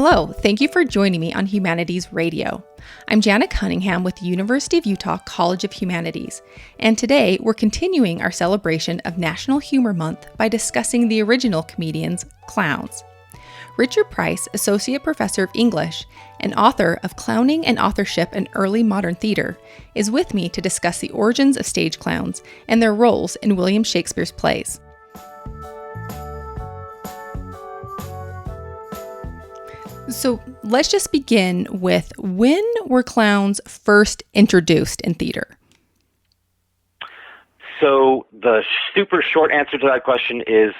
Hello, thank you for joining me on Humanities Radio. I'm Janet Cunningham with the University of Utah College of Humanities, and today we're continuing our celebration of National Humor Month by discussing the original comedians, clowns. Richard Preiss, Associate Professor of English and author of Clowning and Authorship in Early Modern Theater, is with me to discuss the origins of stage clowns and their roles in William Shakespeare's plays. So let's just begin with, when were clowns first introduced in theater? So the super short answer to that question is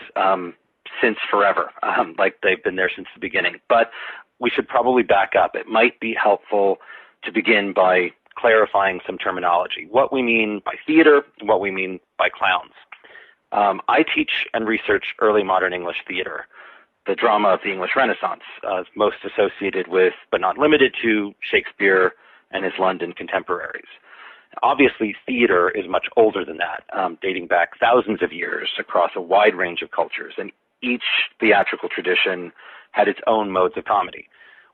since forever, like they've been there since the beginning. But we should probably back up. It might be helpful to begin by clarifying some terminology, what we mean by theater and what we mean by clowns. I teach and research early modern English theater, the drama of the English Renaissance, most associated with, but not limited to, Shakespeare and his London contemporaries. Obviously, theater is much older than that, dating back thousands of years across a wide range of cultures, and each theatrical tradition had its own modes of comedy.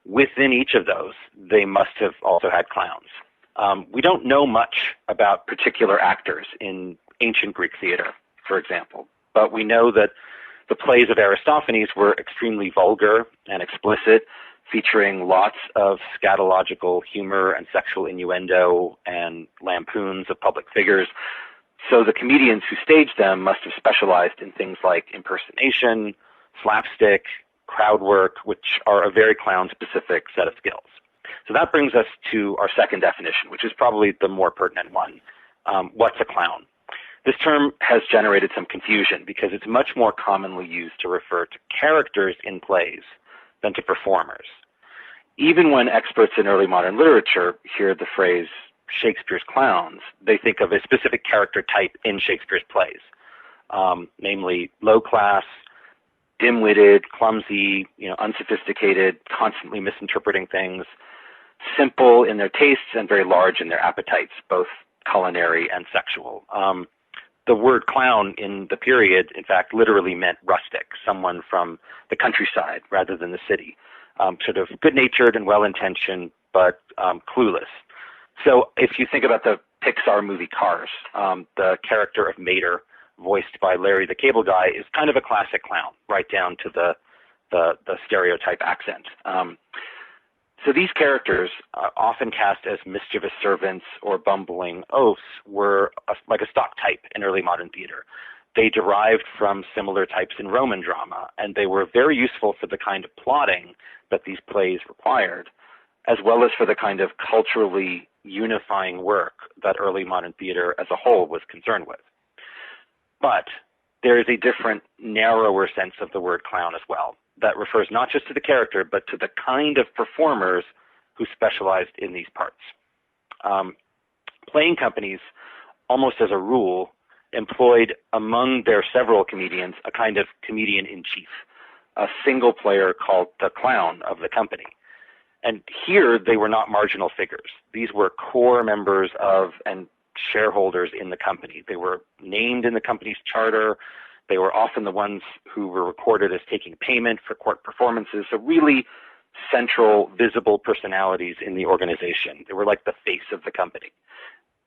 Within each of those, they must have also had clowns. We don't know much about particular actors in ancient Greek theater, for example, but we know that the plays of Aristophanes were extremely vulgar and explicit, featuring lots of scatological humor and sexual innuendo and lampoons of public figures. So the comedians who staged them must have specialized in things like impersonation, slapstick, crowd work, which are a very clown-specific set of skills. So that brings us to our second definition, which is probably the more pertinent one. What's a clown? This term has generated some confusion because it's much more commonly used to refer to characters in plays than to performers. Even when experts in early modern literature hear the phrase Shakespeare's clowns, they think of a specific character type in Shakespeare's plays, namely low class, dim-witted, clumsy, unsophisticated, constantly misinterpreting things, simple in their tastes and very large in their appetites, both culinary and sexual. The word clown in the period, in fact, literally meant rustic, someone from the countryside rather than the city, sort of good-natured and well-intentioned, but clueless. So if you think about the Pixar movie Cars, the character of Mater, voiced by Larry the Cable Guy, is kind of a classic clown, right down to the stereotype accent. So these characters, often cast as mischievous servants or bumbling oafs, were like a stock type in early modern theater. They derived from similar types in Roman drama, and they were very useful for the kind of plotting that these plays required, as well as for the kind of culturally unifying work that early modern theater as a whole was concerned with. But there is a different, narrower sense of the word clown as well, that refers not just to the character, but to the kind of performers who specialized in these parts. Playing companies, almost as a rule, employed among their several comedians a kind of comedian-in-chief, a single player called the clown of the company. And here they were not marginal figures. These were core members of and shareholders in the company. They were named in the company's charter. They were often the ones who were recorded as taking payment for court performances, so really central, visible personalities in the organization. They were like the face of the company.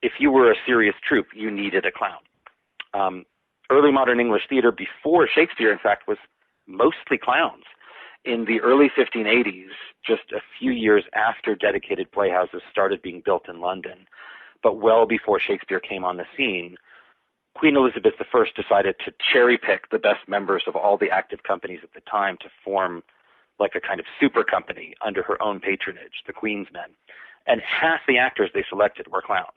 If you were a serious troupe, you needed a clown. Early modern English theater before Shakespeare, in fact, was mostly clowns. In the early 1580s, just a few years after dedicated playhouses started being built in London, but well before Shakespeare came on the scene, Queen Elizabeth I decided to cherry pick the best members of all the active companies at the time to form like a kind of super company under her own patronage, the Queen's Men. And half the actors they selected were clowns.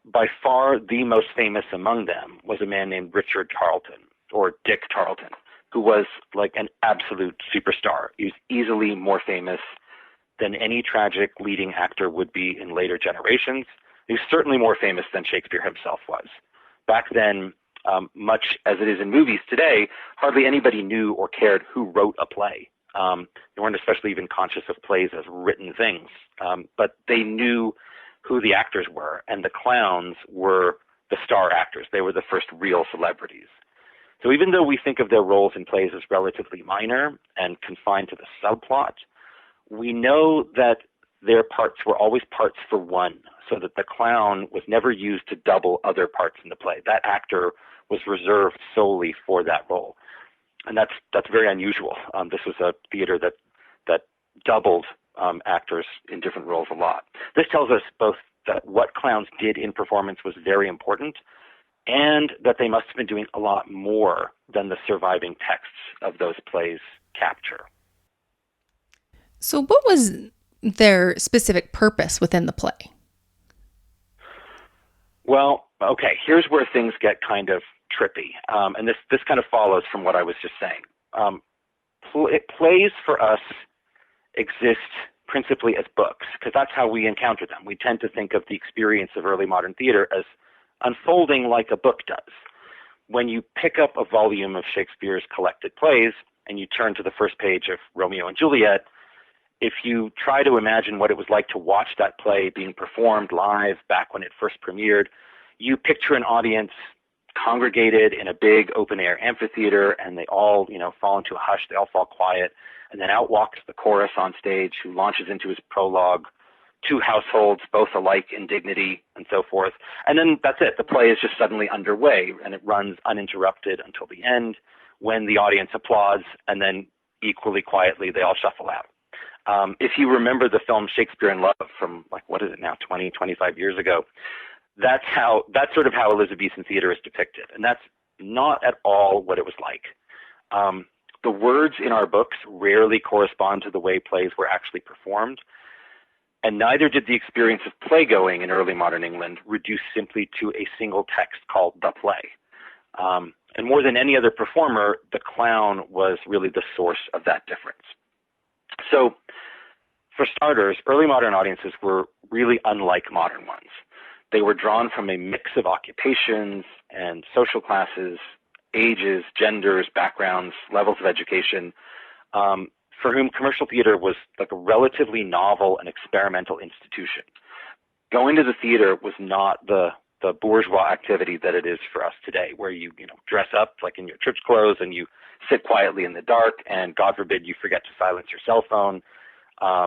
By far the most famous among them was a man named Richard Tarleton, or Dick Tarleton, who was like an absolute superstar. He was easily more famous than any tragic leading actor would be in later generations. He was certainly more famous than Shakespeare himself was. Back then, much as it is in movies today, hardly anybody knew or cared who wrote a play. They weren't especially even conscious of plays as written things, but they knew who the actors were, and the clowns were the star actors. They were the first real celebrities. So even though we think of their roles in plays as relatively minor and confined to the subplot, we know that their parts were always parts for one, so that the clown was never used to double other parts in the play. That actor was reserved solely for that role. And that's very unusual. This was a theater that doubled actors in different roles a lot. This tells us both that what clowns did in performance was very important, and that they must have been doing a lot more than the surviving texts of those plays capture. So what was their specific purpose within the play? Well, okay, here's where things get kind of trippy. And this kind of follows from what I was just saying. Plays for us exist principally as books, because that's how we encounter them. We tend to think of the experience of early modern theater as unfolding like a book does. When you pick up a volume of Shakespeare's collected plays and you turn to the first page of Romeo and Juliet, if you try to imagine what it was like to watch that play being performed live back when it first premiered, you picture an audience congregated in a big open-air amphitheater, and they all, fall into a hush. They all fall quiet, and then out walks the chorus on stage, who launches into his prologue, two households, both alike in dignity, and so forth. And then that's it. The play is just suddenly underway, and it runs uninterrupted until the end, when the audience applauds, and then equally quietly they all shuffle out. If you remember the film Shakespeare in Love from, 20, 25 years ago, that's sort of how Elizabethan theater is depicted. And that's not at all what it was like. The words in our books rarely correspond to the way plays were actually performed. And neither did the experience of playgoing in early modern England reduce simply to a single text called the play. And more than any other performer, the clown was really the source of that difference. So, for starters, early modern audiences were really unlike modern ones. They were drawn from a mix of occupations and social classes, ages, genders, backgrounds, levels of education, for whom commercial theater was like a relatively novel and experimental institution. Going to the theater was not the bourgeois activity that it is for us today, where you dress up like in your church clothes and you sit quietly in the dark, and God forbid you forget to silence your cell phone.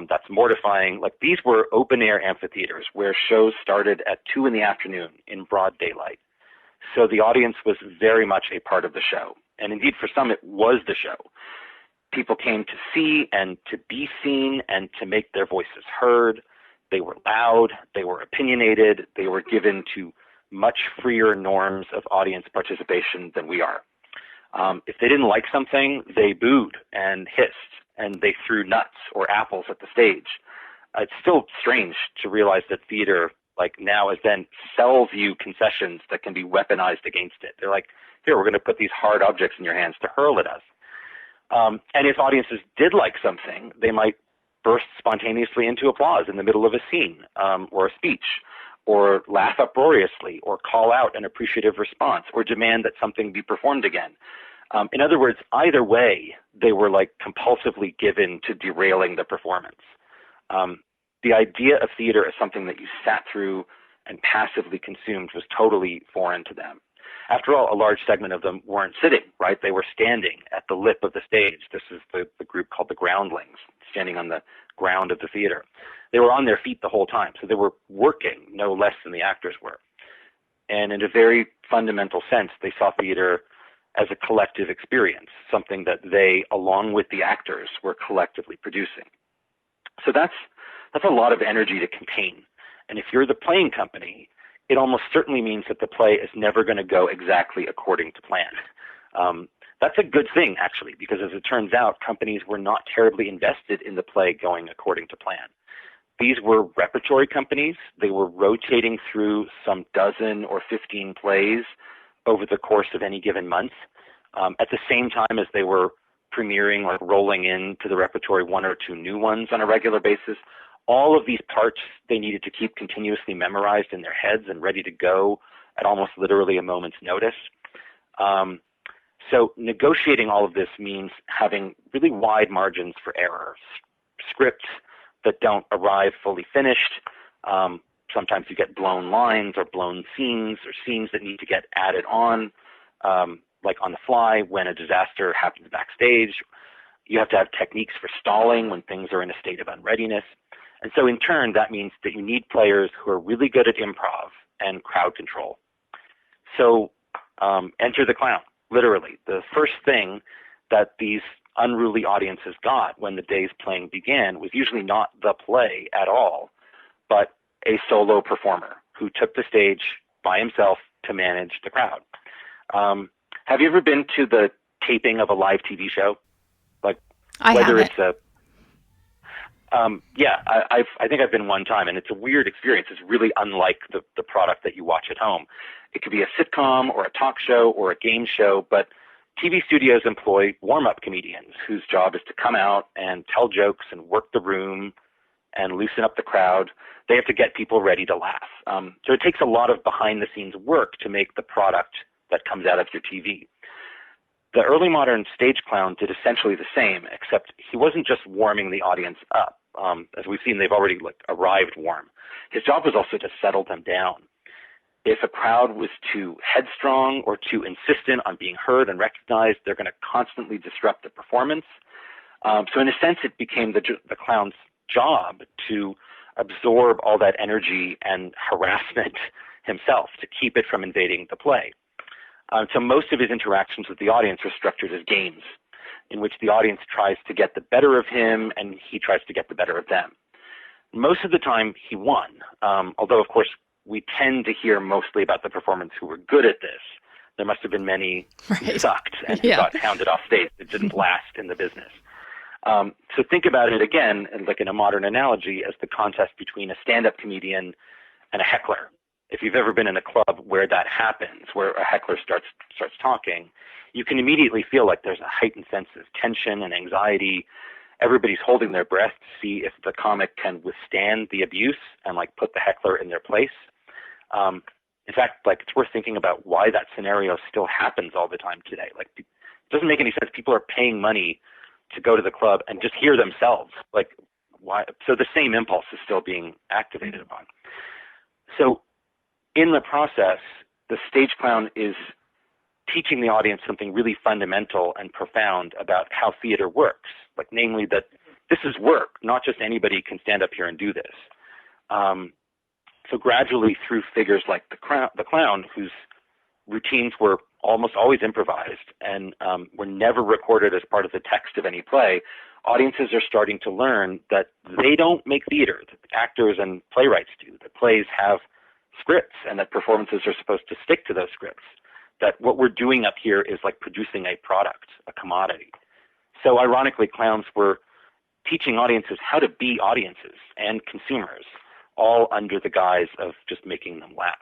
That's mortifying. Like, these were open air amphitheaters where shows started at 2 p.m. in broad daylight. So the audience was very much a part of the show. And indeed, for some, it was the show. People came to see and to be seen and to make their voices heard. They were loud. They were opinionated. They were given to much freer norms of audience participation than we are. If they didn't like something, they booed and hissed, and they threw nuts or apples at the stage. It's still strange to realize that theater, like now as then, sells you concessions that can be weaponized against it. They're like, here, we're going to put these hard objects in your hands to hurl at us. And if audiences did like something, they might burst spontaneously into applause in the middle of a scene or a speech, or laugh uproariously, or call out an appreciative response, or demand that something be performed again. In other words, either way, they were like compulsively given to derailing the performance. The idea of theater as something that you sat through and passively consumed was totally foreign to them. After all, a large segment of them weren't sitting, right? They were standing at the lip of the stage. This is the group called the Groundlings, standing on the ground of the theater. They were on their feet the whole time, so they were working no less than the actors were. And in a very fundamental sense, they saw theater as a collective experience, something that they, along with the actors, were collectively producing. So that's a lot of energy to contain. And if you're the playing company, it almost certainly means that the play is never going to go exactly according to plan. That's a good thing, actually, because as it turns out, companies were not terribly invested in the play going according to plan. These were repertory companies. They were rotating through some dozen or 15 plays over the course of any given month, at the same time as they were premiering or rolling into the repertory 1 or 2 new ones on a regular basis. All of these parts they needed to keep continuously memorized in their heads and ready to go at almost literally a moment's notice. So negotiating all of this means having really wide margins for error. Scripts that don't arrive fully finished. Sometimes you get blown lines or blown scenes or scenes that need to get added on. like on the fly when a disaster happens backstage. You have to have techniques for stalling when things are in a state of unreadiness. And so in turn, that means that you need players who are really good at improv and crowd control. So enter the clown, literally. The first thing that these unruly audiences got when the day's playing began was usually not the play at all, but a solo performer who took the stage by himself to manage the crowd. Have you ever been to the taping of a live TV show? Like whether it's a I think I've been one time, and it's a weird experience. It's really unlike the product that you watch at home. It could be a sitcom or a talk show or a game show, but TV studios employ warm-up comedians whose job is to come out and tell jokes and work the room and loosen up the crowd. They have to get people ready to laugh. So it takes a lot of behind-the-scenes work to make the product that comes out of your TV. The early modern stage clown did essentially the same, except he wasn't just warming the audience up. As we've seen, they've already arrived warm. His job was also to settle them down. If a crowd was too headstrong or too insistent on being heard and recognized, they're going to constantly disrupt the performance. So in a sense, it became the clown's job to absorb all that energy and harassment himself, to keep it from invading the play. So most of his interactions with the audience are structured as games, in which the audience tries to get the better of him and he tries to get the better of them. Most of the time, he won, although, of course, we tend to hear mostly about the performers who were good at this. There must have been many who sucked and who got hounded off stage that didn't last in the business. So think about it again, like in a modern analogy, as the contest between a stand-up comedian and a heckler. If you've ever been in a club where that happens, where a heckler starts talking, you can immediately feel like there's a heightened sense of tension and anxiety. Everybody's holding their breath to see if the comic can withstand the abuse and put the heckler in their place. In fact, it's worth thinking about why that scenario still happens all the time today. It doesn't make any sense. People are paying money to go to the club and just hear themselves. Why? So the same impulse is still being activated upon. So in the process, the stage clown is teaching the audience something really fundamental and profound about how theater works, namely that this is work, not just anybody can stand up here and do this. So gradually through figures like the clown, whose routines were almost always improvised and were never recorded as part of the text of any play, audiences are starting to learn that they don't make theater, that actors and playwrights do, that plays have scripts and that performances are supposed to stick to those scripts, that what we're doing up here is producing a product, a commodity. So ironically, clowns were teaching audiences how to be audiences and consumers, all under the guise of just making them laugh.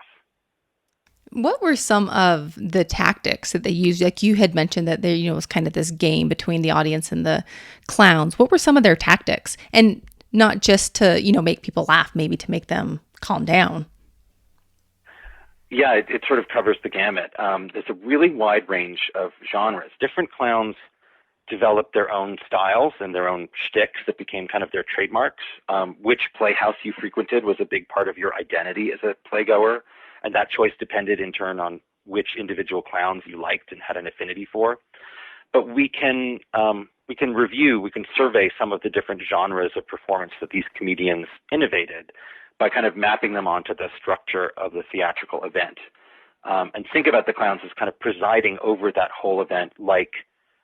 What were some of the tactics that they used? You had mentioned that there, was kind of this game between the audience and the clowns. What were some of their tactics? And not just to, make people laugh, maybe to make them calm down. Yeah, it sort of covers the gamut. There's a really wide range of genres. Different clowns developed their own styles and their own shticks that became kind of their trademarks. Which playhouse you frequented was a big part of your identity as a playgoer, and that choice depended in turn on which individual clowns you liked and had an affinity for. But we can survey some of the different genres of performance that these comedians innovated by kind of mapping them onto the structure of the theatrical event. And think about the clowns as kind of presiding over that whole event like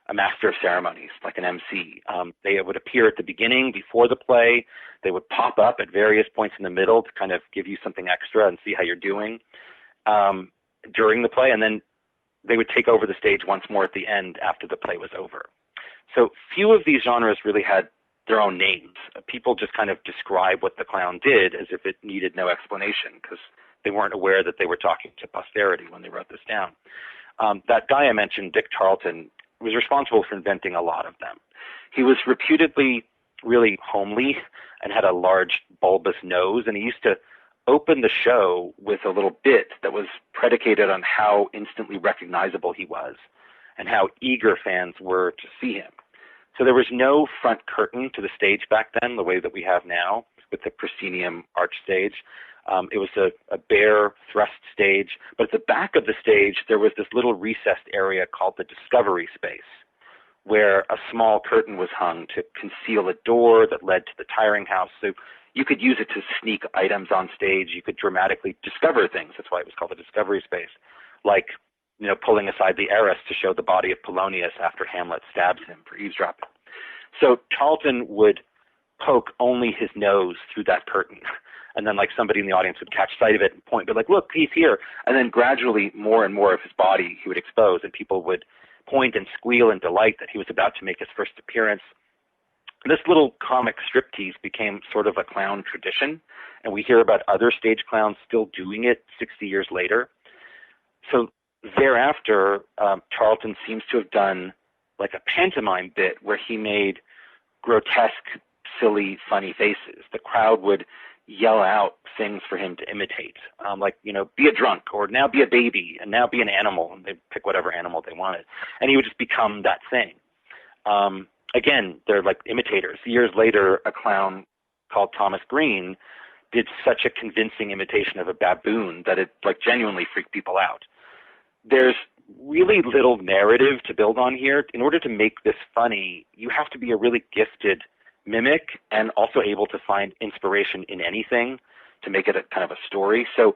a master of ceremonies, like an MC. They would appear at the beginning, before the play. They would pop up at various points in the middle to kind of give you something extra and see how you're doing during the play. And then they would take over the stage once more at the end after the play was over. So few of these genres really had their own names. People just kind of describe what the clown did as if it needed no explanation because they weren't aware that they were talking to posterity when they wrote this down. That guy I mentioned, Dick Tarleton, was responsible for inventing a lot of them. He was reputedly really homely and had a large bulbous nose, and he used to open the show with a little bit that was predicated on how instantly recognizable he was and how eager fans were to see him. So there was no front curtain to the stage back then, the way that we have now with the proscenium arch stage. It was a bare thrust stage, but at the back of the stage, there was this little recessed area called the discovery space, where a small curtain was hung to conceal a door that led to the tiring house. So you could use it to sneak items on stage. You could dramatically discover things. That's why it was called the discovery space, like, pulling aside the arras to show the body of Polonius after Hamlet stabs him for eavesdropping. So Tarleton would poke only his nose through that curtain. And then somebody in the audience would catch sight of it and point, but look, he's here. And then gradually more and more of his body he would expose, and people would point and squeal in delight that he was about to make his first appearance. This little comic striptease became sort of a clown tradition, and we hear about other stage clowns still doing it 60 years later. So thereafter, Tarleton seems to have done a pantomime bit where he made grotesque, silly, funny faces. The crowd would yell out things for him to imitate, be a drunk, or now be a baby, and now be an animal, and they'd pick whatever animal they wanted. And he would just become that thing. Again, they're like imitators. Years later, a clown called Thomas Green did such a convincing imitation of a baboon that it genuinely freaked people out. There's really little narrative to build on here. In order to make this funny, you have to be a really gifted mimic and also able to find inspiration in anything to make it a kind of a story. So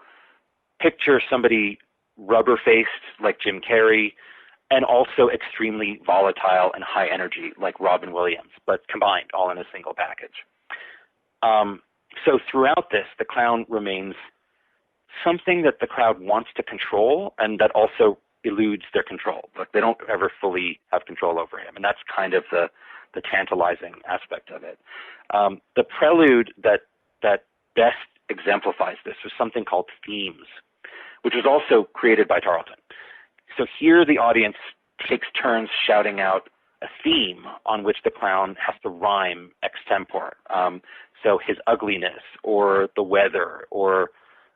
picture somebody rubber-faced like Jim Carrey and also extremely volatile and high energy like Robin Williams, but combined all in a single package. So throughout this, the clown remains something that the crowd wants to control and that also eludes their control. They don't ever fully have control over him, and that's kind of the tantalizing aspect of it. The prelude that best exemplifies this was something called themes, which was also created by Tarleton. So here the audience takes turns shouting out a theme on which the clown has to rhyme extempore. So his ugliness, or the weather, or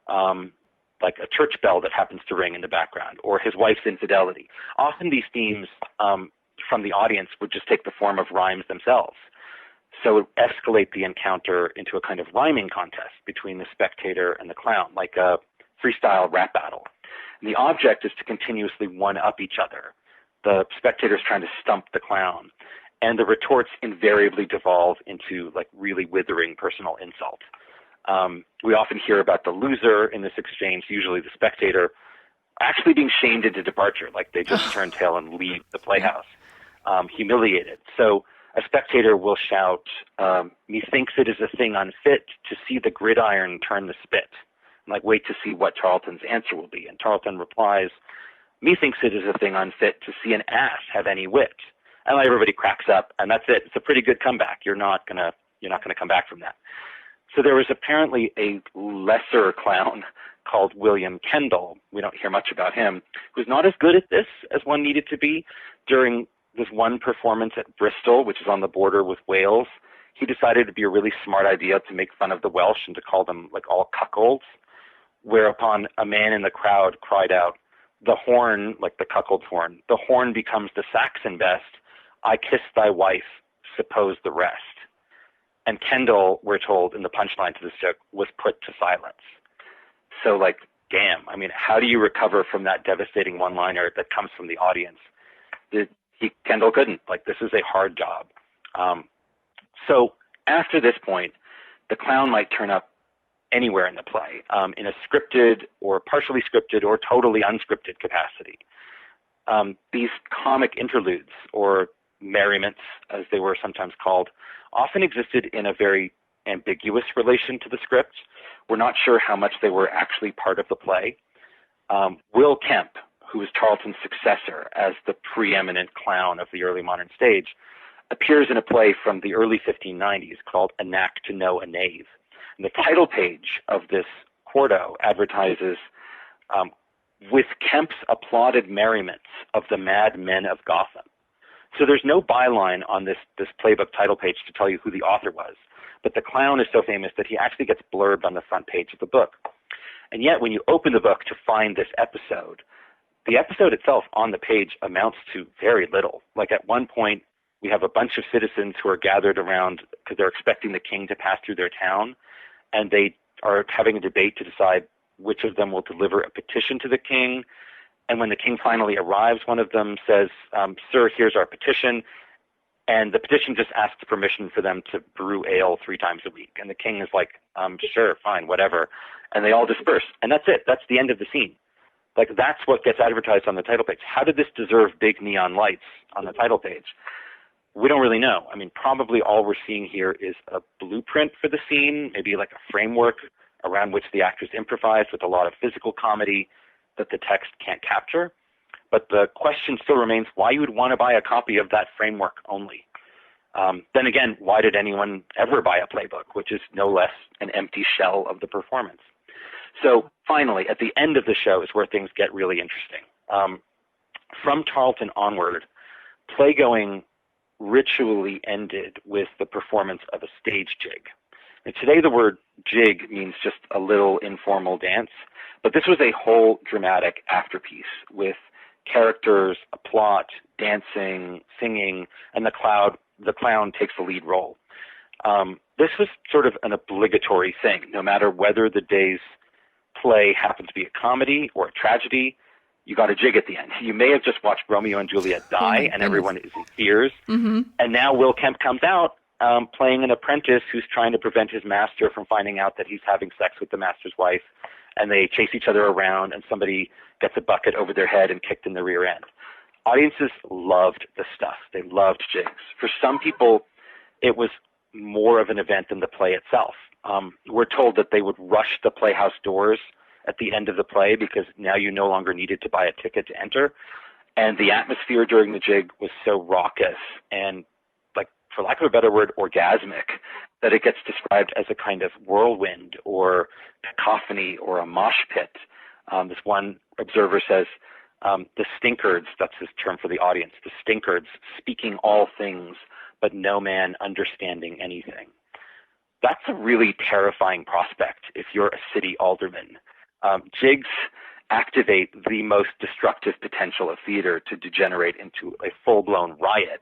a church bell that happens to ring in the background, or his wife's infidelity. Often these themes from the audience would just take the form of rhymes themselves. So it would escalate the encounter into a kind of rhyming contest between the spectator and the clown, like a freestyle rap battle. And the object is to continuously one-up each other. The spectator's trying to stump the clown, and the retorts invariably devolve into really withering personal insult. We often hear about the loser in this exchange, usually the spectator, actually being shamed into departure, they just turn tail and leave the playhouse, humiliated. So a spectator will shout, "Methinks it is a thing unfit to see the gridiron turn the spit." Wait to see what Tarleton's answer will be. And Tarleton replies, "Methinks it is a thing unfit to see an ass have any wit." And everybody cracks up, and that's it. It's a pretty good comeback. You're not gonna come back from that. So there was apparently a lesser clown called William Kendall. We don't hear much about him, who's not as good at this as one needed to be. During this one performance at Bristol, which is on the border with Wales, he decided it'd be a really smart idea to make fun of the Welsh and to call them all cuckolds, whereupon a man in the crowd cried out, "The horn," the cuckold's horn, "the horn becomes the Saxon best. I kiss thy wife, suppose the rest." And Kendall, we're told in the punchline to this joke, was put to silence. So damn, how do you recover from that devastating one-liner that comes from the audience? Kendall couldn't. This is a hard job. So after this point, the clown might turn up anywhere in the play, in a scripted or partially scripted or totally unscripted capacity. These comic interludes, or merriments as they were sometimes called, often existed in a very ambiguous relation to the script. We're not sure how much they were actually part of the play. Will Kemp, who was Tarleton's successor as the preeminent clown of the early modern stage, appears in a play from the early 1590s called A Knack to Know a Knave. And the title page of this quarto advertises, "With Kemp's applauded merriments of the mad men of Gotham." So there's no byline on this playbook title page to tell you who the author was, but the clown is so famous that he actually gets blurbed on the front page of the book. And yet when you open the book to find this episode, the episode itself on the page amounts to very little. At one point, we have a bunch of citizens who are gathered around because they're expecting the king to pass through their town, and they are having a debate to decide which of them will deliver a petition to the king. And when the king finally arrives, one of them says, "Sir, here's our petition." And the petition just asks permission for them to brew ale 3 times a week. And the king is like, "Sure, fine, whatever." And they all disperse. And that's it. That's the end of the scene. Like, that's what gets advertised on the title page. How did this deserve big neon lights on the title page? We don't really know. I mean, probably all we're seeing here is a blueprint for the scene, maybe like a framework around which the actors improvise with a lot of physical comedy that the text can't capture. But the question still remains why you would want to buy a copy of that framework only. Then again, why did anyone ever buy a playbook, which is no less an empty shell of the performance? So finally, at the end of the show is where things get really interesting. From Tarleton onward, playgoing ritually ended with the performance of a stage jig. And today the word jig means just a little informal dance, but this was a whole dramatic afterpiece with characters, a plot, dancing, singing, and the clown takes the lead role. This was sort of an obligatory thing, no matter whether the day's play happened to be a comedy or a tragedy. You got a jig at the end. You may have just watched Romeo and Juliet die, and everyone is in tears. Mm-hmm. And now Will Kemp comes out playing an apprentice who's trying to prevent his master from finding out that he's having sex with the master's wife. And they chase each other around, and somebody gets a bucket over their head and kicked in the rear end. Audiences loved the stuff. They loved jigs. For some people, it was more of an event than the play itself. We're told that they would rush the playhouse doors at the end of the play because now you no longer needed to buy a ticket to enter. And the atmosphere during the jig was so raucous and, like, for lack of a better word, orgasmic, that it gets described as a kind of whirlwind or cacophony or a mosh pit. This one observer says, the stinkards, that's his term for the audience, the stinkards speaking all things, but no man understanding anything. That's a really terrifying prospect if you're a city alderman. Jigs activate the most destructive potential of theater to degenerate into a full-blown riot.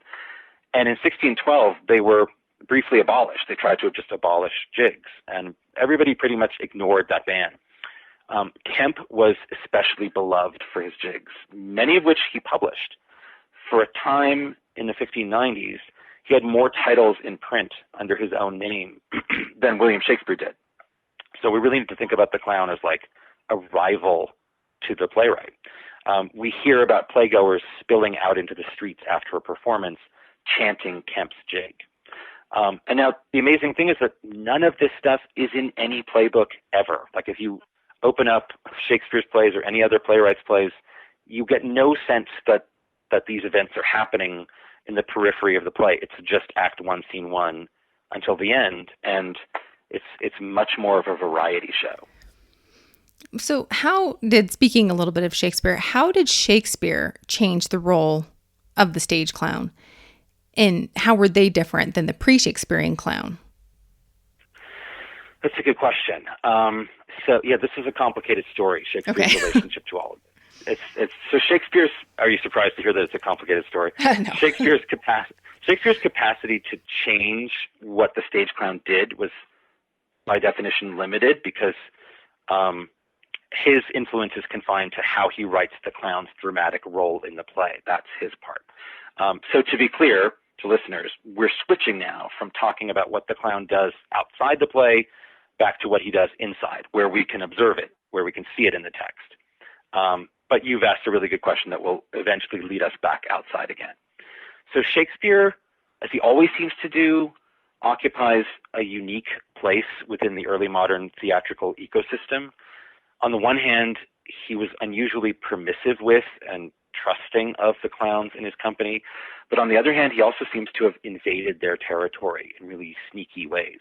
And in 1612, they were briefly abolished. They tried to just abolish jigs, and everybody pretty much ignored that ban. Kemp was especially beloved for his jigs, many of which he published. For a time in the 1590s, he had more titles in print under his own name than William Shakespeare did. So we really need to think about the clown as like a rival to the playwright. We hear about playgoers spilling out into the streets after a performance, chanting Kemp's jig. And now the amazing thing is that none of this stuff is in any playbook ever. Like if you open up Shakespeare's plays or any other playwright's plays, you get no sense that these events are happening in the periphery of the play. It's just act 1, scene 1 until the end. And it's much more of a variety show. So speaking a little bit of Shakespeare, how did Shakespeare change the role of the stage clown? And how were they different than the pre-Shakespearean clown? That's a good question. This is a complicated story, Shakespeare's relationship to all of it. So Shakespeare's, are you surprised to hear that it's a complicated story? No. Shakespeare's capacity to change what the stage clown did was by definition limited because his influence is confined to how he writes the clown's dramatic role in the play. That's his part. So to be clear to listeners, we're switching now from talking about what the clown does outside the play back to what he does inside, where we can observe it, where we can see it in the text. But you've asked a really good question that will eventually lead us back outside again. So Shakespeare, as he always seems to do, occupies a unique place within the early modern theatrical ecosystem. On the one hand, he was unusually permissive with and trusting of the clowns in his company. But on the other hand, he also seems to have invaded their territory in really sneaky ways.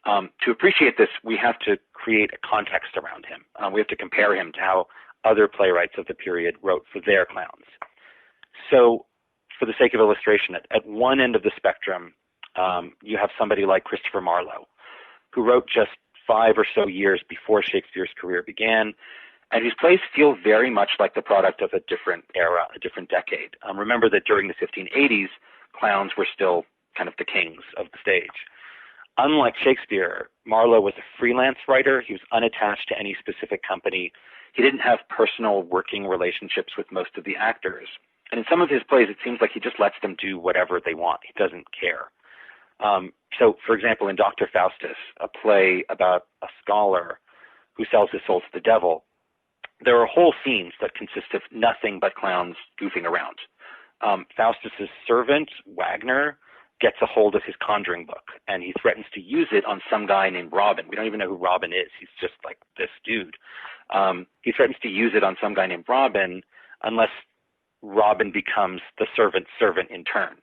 To appreciate this, we have to create a context around him. We have to compare him to how other playwrights of the period wrote for their clowns. So for the sake of illustration, at one end of the spectrum, you have somebody like Christopher Marlowe, who wrote just 5 or so years before Shakespeare's career began, and whose plays feel very much like the product of a different era, a different decade. Remember that during the 1580s, clowns were still kind of the kings of the stage. unlike Shakespeare, Marlowe was a freelance writer. He was unattached to any specific company. He didn't have personal working relationships with most of the actors. And in some of his plays, it seems like he just lets them do whatever they want. He doesn't care. So, for example, in Dr. Faustus, a play about a scholar who sells his soul to the devil, there are whole scenes that consist of nothing but clowns goofing around. Faustus's servant, Wagner, gets a hold of his conjuring book, and he threatens to use it on some guy named Robin. We don't even know who Robin is. He's just like this dude. He threatens to use it on some guy named Robin unless Robin becomes the servant's servant in turn.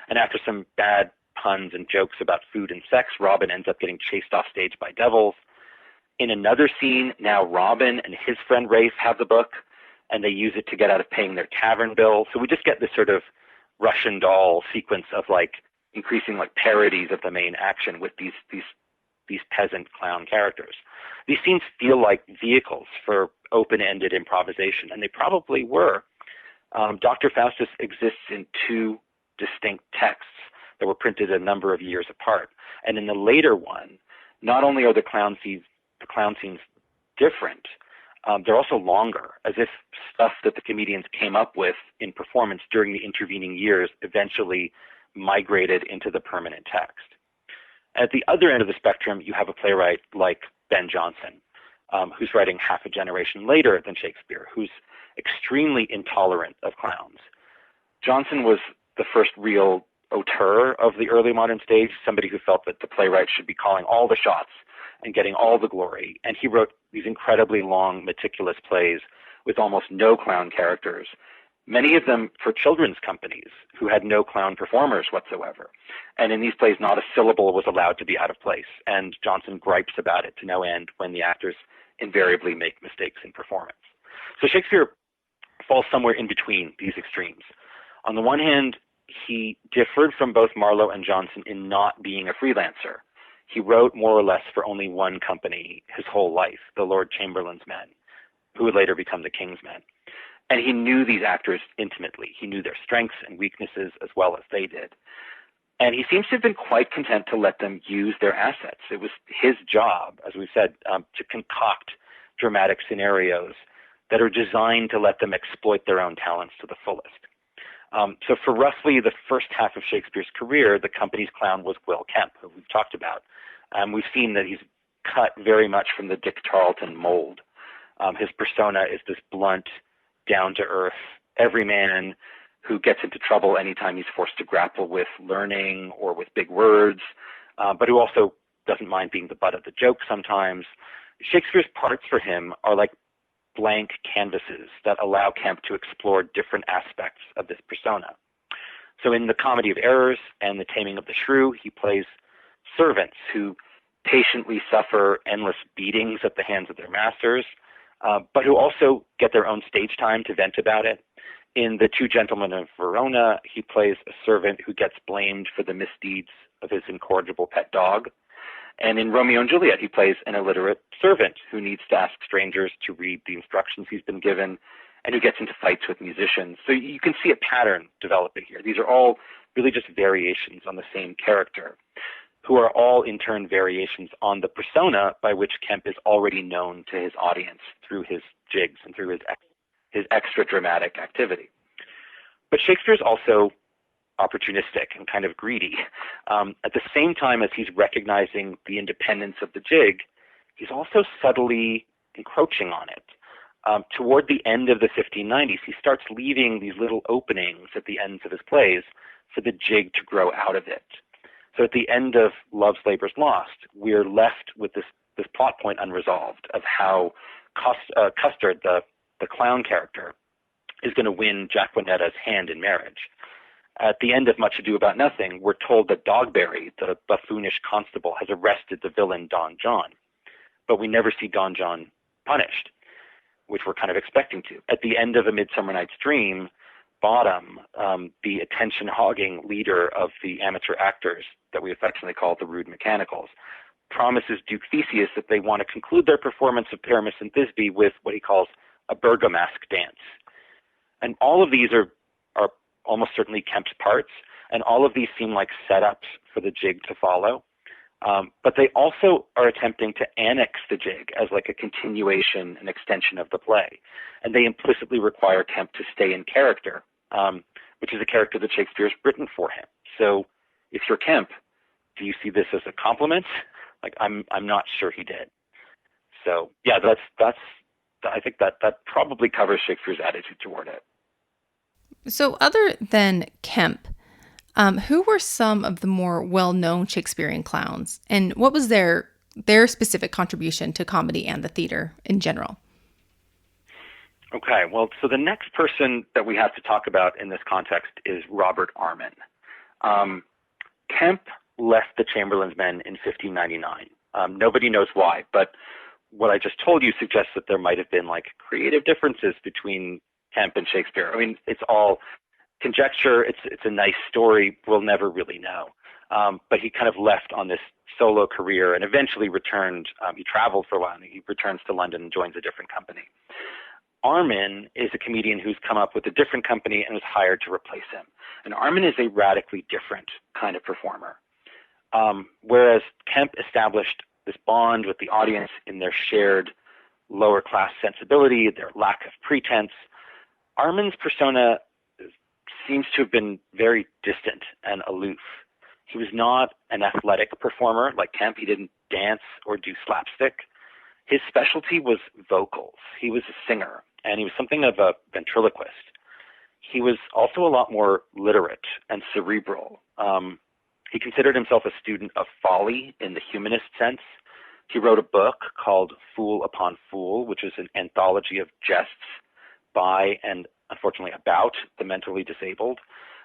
And after some bad puns and jokes about food and sex, Robin ends up getting chased off stage by devils. In another scene, now Robin and his friend Rafe have the book, and they use it to get out of paying their tavern bill. So we just get this sort of Russian doll sequence of like increasing like parodies of the main action with these peasant clown characters. These scenes feel like vehicles for open-ended improvisation, and they probably were. Dr. Faustus exists in two distinct texts that were printed a number of years apart. And in the later one, not only are the clown scenes different, they're also longer, as if stuff that the comedians came up with in performance during the intervening years eventually migrated into the permanent text. At the other end of the spectrum, you have a playwright like Ben Jonson, who's writing half a generation later than Shakespeare, who's extremely intolerant of clowns. Jonson was the first real auteur of the early modern stage, somebody who felt that the playwright should be calling all the shots and getting all the glory. And he wrote these incredibly long, meticulous plays with almost no clown characters, many of them for children's companies who had no clown performers whatsoever. And in these plays, not a syllable was allowed to be out of place. And Jonson gripes about it to no end when the actors invariably make mistakes in performance. So Shakespeare falls somewhere in between these extremes. On the one hand, he differed from both Marlowe and Jonson in not being a freelancer. He wrote more or less for only one company his whole life, the Lord Chamberlain's Men, who would later become the King's Men. And he knew these actors intimately. He knew their strengths and weaknesses as well as they did. And he seems to have been quite content to let them use their assets. It was his job, as we said, to concoct dramatic scenarios that are designed to let them exploit their own talents to the fullest. So for roughly the first half of Shakespeare's career, the company's clown was Will Kemp, who we've talked about. We've seen that he's cut very much from the Dick Tarleton mold. His persona is this blunt, down-to-earth everyman who gets into trouble anytime he's forced to grapple with learning or with big words, but who also doesn't mind being the butt of the joke sometimes. Shakespeare's parts for him are like blank canvases that allow Kemp to explore different aspects of this persona. So in The Comedy of Errors and The Taming of the Shrew, he plays servants who patiently suffer endless beatings at the hands of their masters, but who also get their own stage time to vent about it. In The Two Gentlemen of Verona, he plays a servant who gets blamed for the misdeeds of his incorrigible pet dog. And in Romeo and Juliet, he plays an illiterate servant who needs to ask strangers to read the instructions he's been given and who gets into fights with musicians. So you can see a pattern developing here. These are all really just variations on the same character, who are all in turn variations on the persona by which Kemp is already known to his audience through his jigs and through his extra dramatic activity. But Shakespeare's also opportunistic and kind of greedy. At the same time as he's recognizing the independence of the jig, he's also subtly encroaching on it. Toward the end of the 1590s, he starts leaving these little openings at the ends of his plays for the jig to grow out of it. So at the end of Love's Labour's Lost, we're left with this plot point unresolved of how Custard, the clown character, is going to win Jacquenetta's hand in marriage. At the end of Much Ado About Nothing, we're told that Dogberry, the buffoonish constable, has arrested the villain Don John. But we never see Don John punished, which we're kind of expecting to. At the end of A Midsummer Night's Dream, Bottom, the attention-hogging leader of the amateur actors that we affectionately call the Rude Mechanicals, promises Duke Theseus that they want to conclude their performance of Pyramus and Thisbe with what he calls a Bergamask dance. And all of these are almost certainly Kemp's parts, and all of these seem like setups for the jig to follow. But they also are attempting to annex the jig as like a continuation, an extension of the play. And they implicitly require Kemp to stay in character, which is a character that Shakespeare's written for him. So if you're Kemp, do you see this as a compliment? Like, I'm not sure he did. So yeah, that's I think that probably covers Shakespeare's attitude toward it. So other than Kemp, who were some of the more well-known Shakespearean clowns, and what was their specific contribution to comedy and the theater in general? Okay, well, so the next person that we have to talk about in this context is Robert Armin. Kemp left the Chamberlain's Men in 1599. Nobody knows why, but what I just told you suggests that there might have been like creative differences between Kemp and Shakespeare. I mean, it's all conjecture. It's a nice story. We'll never really know. But he kind of left on this solo career and eventually returned. He traveled for a while and he returns to London and joins a different company. Armin is a comedian who's come up with a different company and was hired to replace him. And Armin is a radically different kind of performer. Whereas Kemp established this bond with the audience in their shared lower class sensibility, their lack of pretense, Armin's persona seems to have been very distant and aloof. He was not an athletic performer like Kemp. He didn't dance or do slapstick. His specialty was vocals. He was a singer, and he was something of a ventriloquist. He was also a lot more literate and cerebral. He considered himself a student of folly in the humanist sense. He wrote a book called Fool Upon Fool, which is an anthology of jests by and unfortunately about the mentally disabled.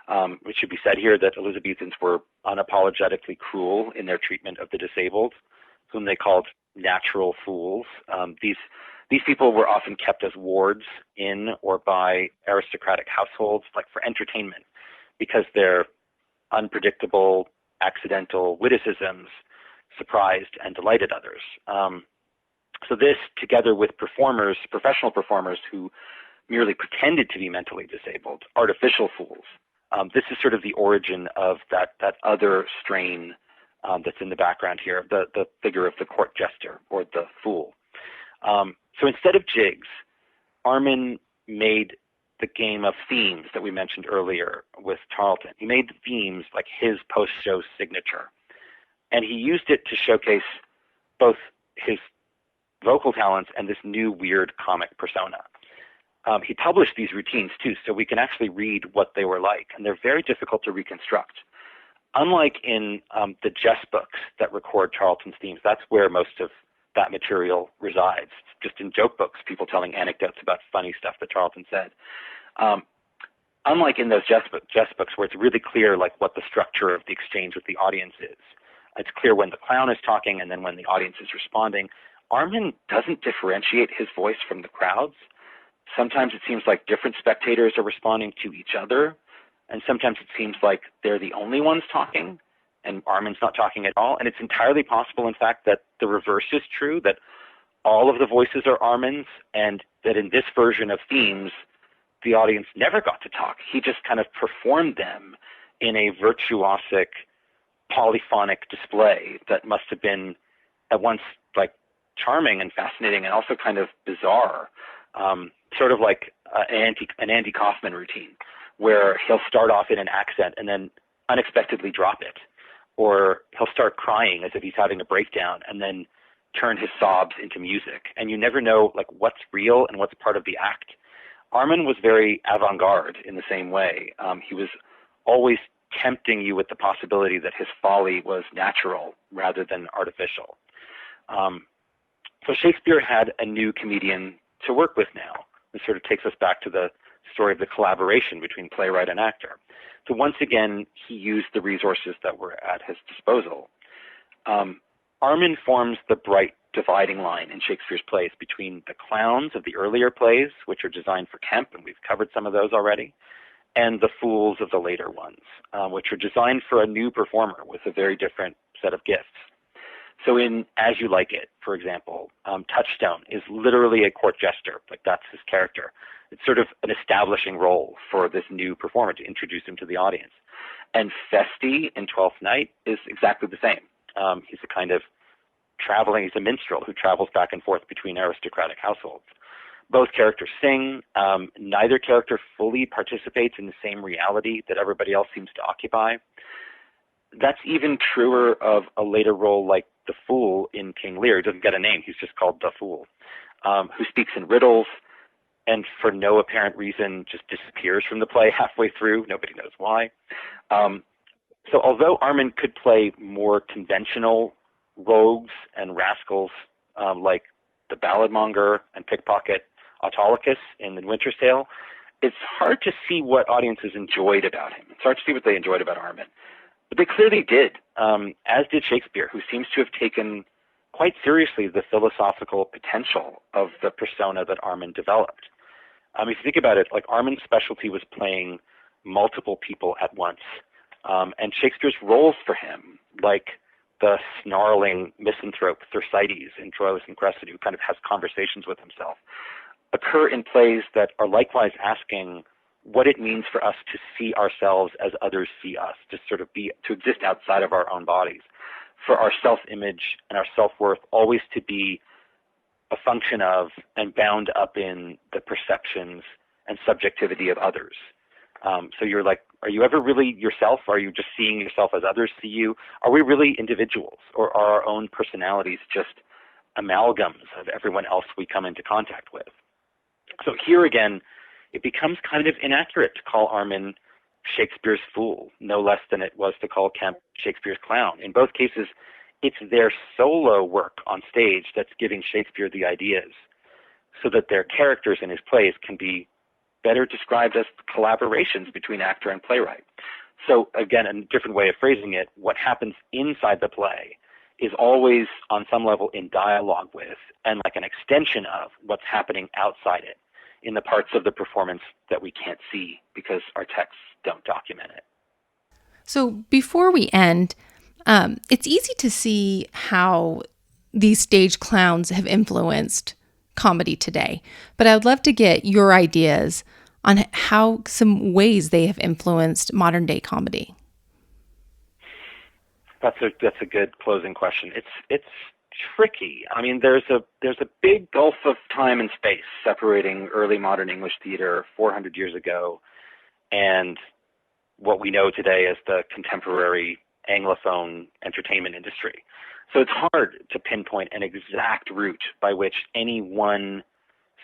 It should be said here that Elizabethans were unapologetically cruel in their treatment of the disabled, whom they called natural fools. These people were often kept as wards in or by aristocratic households, like for entertainment, because their unpredictable, accidental witticisms surprised and delighted others. So this, together with performers, professional performers who merely pretended to be mentally disabled, artificial fools, this is sort of the origin of that other strain that's in the background here, the figure of the court jester or the fool. So instead of jigs, Armin made the game of themes that we mentioned earlier with Tarleton. He made the themes like his post-show signature. And he used it to showcase both his vocal talents and this new weird comic persona. He published these routines too, so we can actually read what they were like, and they're very difficult to reconstruct. Unlike in the jest books that record Tarleton's themes, that's where most of that material resides. Just in joke books, people telling anecdotes about funny stuff that Tarleton said. Unlike in those jest books where it's really clear like what the structure of the exchange with the audience is. It's clear when the clown is talking and then when the audience is responding. Armin doesn't differentiate his voice from the crowds. Sometimes it seems like different spectators are responding to each other, and sometimes it seems like they're the only ones talking, and Armin's not talking at all. And it's entirely possible, in fact, that the reverse is true, that all of the voices are Armin's, and that in this version of themes, the audience never got to talk. He just kind of performed them in a virtuosic, polyphonic display that must have been at once like charming and fascinating and also kind of bizarre. Sort of like an Andy Kaufman routine, where he'll start off in an accent and then unexpectedly drop it. Or he'll start crying as if he's having a breakdown and then turn his sobs into music. And you never know like what's real and what's part of the act. Armin was very avant-garde in the same way. He was always tempting you with the possibility that his folly was natural rather than artificial. So Shakespeare had a new comedian to work with now. This sort of takes us back to the story of the collaboration between playwright and actor. So once again, he used the resources that were at his disposal. Armin forms the bright dividing line in Shakespeare's plays between the clowns of the earlier plays, which are designed for Kemp, and we've covered some of those already, and the fools of the later ones, which are designed for a new performer with a very different set of gifts. So in As You Like It, for example, Touchstone is literally a court jester, like that's his character. It's sort of an establishing role for this new performer to introduce him to the audience. And Feste in Twelfth Night is exactly the same. He's a kind of he's a minstrel who travels back and forth between aristocratic households. Both characters sing. Neither character fully participates in the same reality that everybody else seems to occupy. That's even truer of a later role like the Fool in King Lear. He doesn't get a name. He's just called the Fool, who speaks in riddles and for no apparent reason just disappears from the play halfway through. Nobody knows why. So although Armin could play more conventional rogues and rascals like the balladmonger and pickpocket Autolycus in The Winter's Tale, it's hard to see what audiences enjoyed about him. It's hard to see what they enjoyed about Armin. But they clearly did, as did Shakespeare, who seems to have taken quite seriously the philosophical potential of the persona that Armin developed. If you think about it, like Armin's specialty was playing multiple people at once. And Shakespeare's roles for him, like the snarling misanthrope Thersites in Troilus and Cressida, who kind of has conversations with himself, occur in plays that are likewise asking what it means for us to see ourselves as others see us, to to exist outside of our own bodies, for our self-image and our self-worth always to be a function of and bound up in the perceptions and subjectivity of others. So you're like, are you ever really yourself? Are you just seeing yourself as others see you? Are we really individuals, or are our own personalities just amalgams of everyone else we come into contact with? So here again, it becomes kind of inaccurate to call Armin Shakespeare's fool, no less than it was to call Kemp Shakespeare's clown. In both cases, it's their solo work on stage that's giving Shakespeare the ideas, so that their characters in his plays can be better described as collaborations between actor and playwright. So again, a different way of phrasing it, what happens inside the play is always on some level in dialogue with and like an extension of what's happening outside it in the parts of the performance that we can't see because our texts don't document it. So before we end, it's easy to see how these stage clowns have influenced comedy today, but I'd love to get your ideas on how some ways they have influenced modern day comedy. That's a good closing question. It's tricky. I mean, there's a big gulf of time and space separating early modern English theater 400 years ago and what we know today as the contemporary Anglophone entertainment industry. So it's hard to pinpoint an exact route by which any one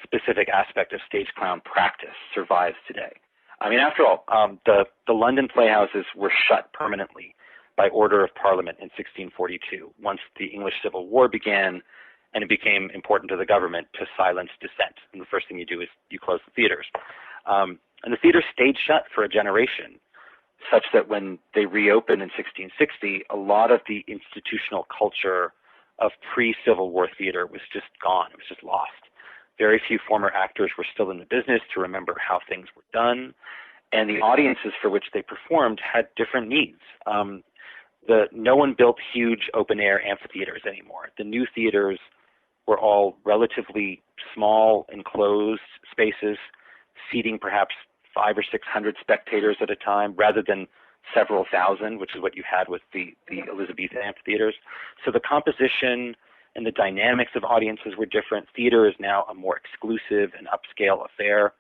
specific aspect of stage clown practice survives today. I mean, after all, the London playhouses were shut permanently by order of Parliament in 1642, once the English Civil War began and it became important to the government to silence dissent. And the first thing you do is you close the theaters. And the theaters stayed shut for a generation, such that when they reopened in 1660, a lot of the institutional culture of pre-Civil War theater was just gone. It was just lost. Very few former actors were still in the business to remember how things were done, and the audiences for which they performed had different needs. No one built huge open-air amphitheaters anymore. The new theaters were all relatively small, enclosed spaces, seating perhaps 500 or 600 spectators at a time, rather than several thousand, which is what you had with the Elizabethan amphitheaters. So the composition and the dynamics of audiences were different. Theater is now a more exclusive and upscale affair.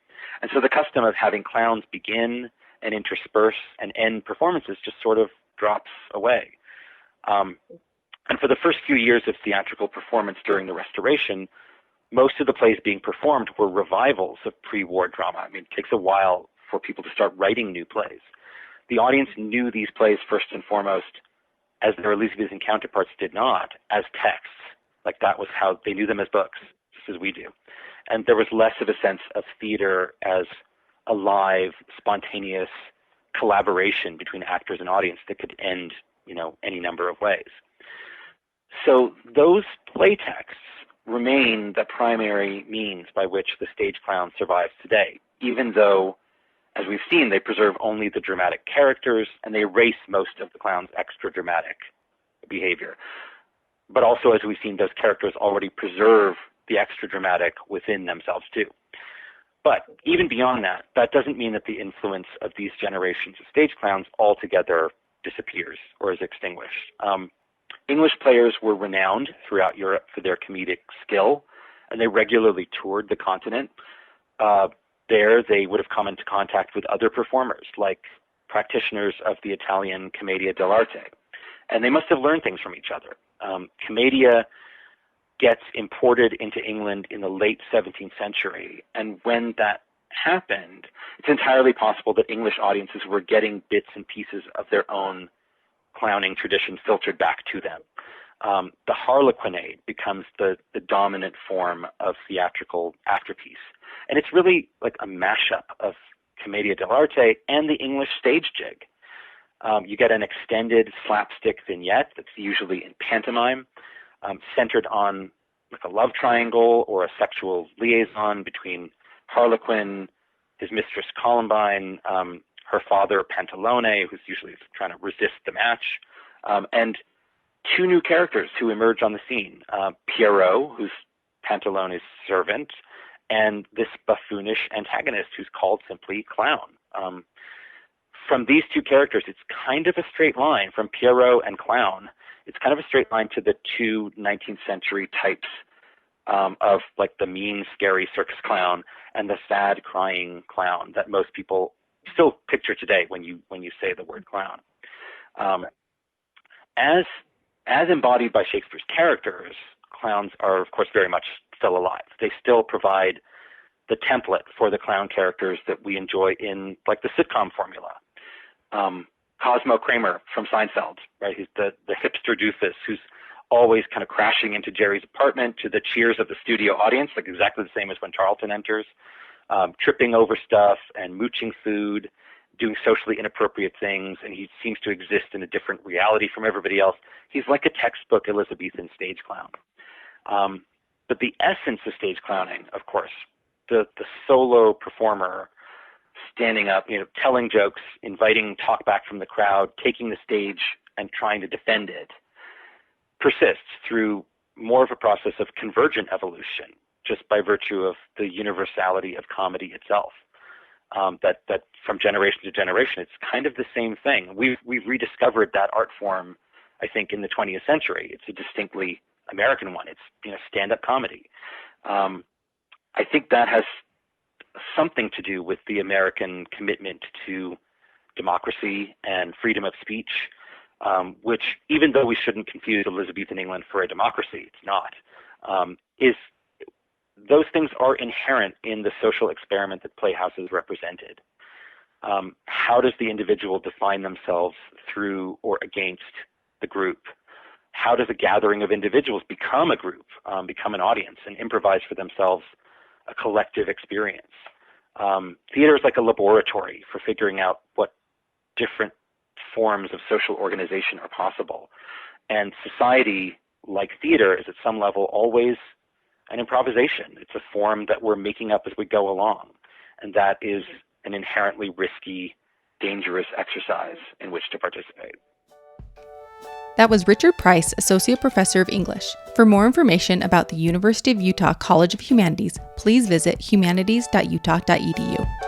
And so the custom of having clowns begin and intersperse and end performances just sort of drops away. And for the first few years of theatrical performance during the Restoration, most of the plays being performed were revivals of pre-war drama. I mean, it takes a while for people to start writing new plays. The audience knew these plays first and foremost, as their Elizabethan counterparts did not, as texts. Like that was how they knew them as books, just as we do. And there was less of a sense of theater as a live, spontaneous collaboration between actors and audience that could end, any number of ways. So those play texts remain the primary means by which the stage clown survives today, even though, as we've seen, they preserve only the dramatic characters and they erase most of the clown's extra dramatic behavior. But also, as we've seen, those characters already preserve the extra dramatic within themselves too. But even beyond that, that doesn't mean that the influence of these generations of stage clowns altogether disappears or is extinguished. English players were renowned throughout Europe for their comedic skill, and they regularly toured the continent. There, they would have come into contact with other performers, like practitioners of the Italian commedia dell'arte, and they must have learned things from each other. Commedia gets imported into England in the late 17th century, and when that happened, it's entirely possible that English audiences were getting bits and pieces of their own clowning tradition filtered back to them. The Harlequinade becomes the dominant form of theatrical afterpiece. And it's really like a mashup of commedia dell'arte and the English stage jig. You get an extended slapstick vignette that's usually in pantomime, centered on like a love triangle or a sexual liaison between Harlequin, his mistress Columbine, her father Pantalone, who's usually trying to resist the match, and two new characters who emerge on the scene, Pierrot, who's Pantalone's servant, and this buffoonish antagonist who's called simply Clown. From these two characters, it's kind of a straight line from Pierrot and Clown. It's kind of a straight line to the two 19th century types of like the mean, scary circus clown and the sad, crying clown that most people still picture today when you say the word clown. As embodied by Shakespeare's characters, clowns are, of course, very much still alive. They still provide the template for the clown characters that we enjoy in like the sitcom formula. Cosmo Kramer from Seinfeld, right? He's the hipster doofus who's always kind of crashing into Jerry's apartment to the cheers of the studio audience, like exactly the same as when Tarleton enters, tripping over stuff and mooching food, doing socially inappropriate things, and he seems to exist in a different reality from everybody else. He's like a textbook Elizabethan stage clown. But the essence of stage clowning, of course, the solo performer standing up, telling jokes, inviting talkback from the crowd, taking the stage and trying to defend it, persists through more of a process of convergent evolution, just by virtue of the universality of comedy itself. That from generation to generation, it's kind of the same thing. We've rediscovered that art form, I think, in the 20th century. It's a distinctly American one. It's stand-up comedy. I think that has something to do with the American commitment to democracy and freedom of speech, which, even though we shouldn't confuse Elizabethan England for a democracy, it's not, those things are inherent in the social experiment that Playhouses represented. How does the individual define themselves through or against the group? How does a gathering of individuals become a group, become an audience, and improvise for themselves a collective experience? Theater is like a laboratory for figuring out what different forms of social organization are possible. And society, like theater, is at some level always an improvisation. It's a form that we're making up as we go along. And that is an inherently risky, dangerous exercise in which to participate. That was Richard Preiss, Associate Professor of English. For more information about the University of Utah College of Humanities, please visit humanities.utah.edu.